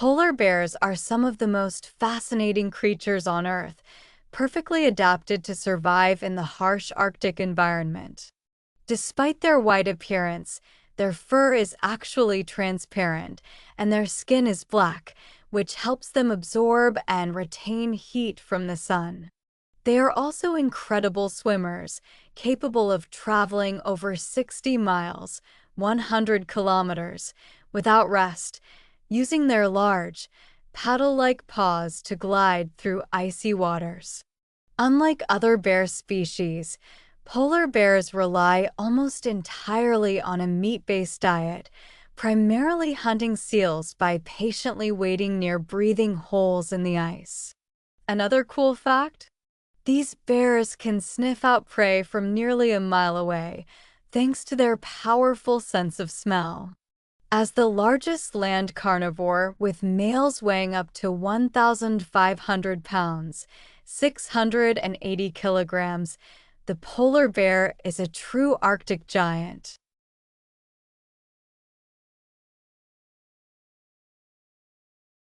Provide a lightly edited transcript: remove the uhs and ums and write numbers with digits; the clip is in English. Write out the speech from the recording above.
Polar bears are some of the most fascinating creatures on Earth, perfectly adapted to survive in the harsh Arctic environment. Despite their white appearance, their fur is actually transparent and their skin is black, which helps them absorb and retain heat from the sun. They are also incredible swimmers, capable of traveling over 60 miles, 100 kilometers, without rest, using their large, paddle-like paws to glide through icy waters. Unlike other bear species, polar bears rely almost entirely on a meat-based diet, primarily hunting seals by patiently waiting near breathing holes in the ice. Another cool fact? These bears can sniff out prey from nearly a mile away, thanks to their powerful sense of smell. As the largest land carnivore, with males weighing up to 1,500 pounds, 680 kilograms, the polar bear is a true Arctic giant.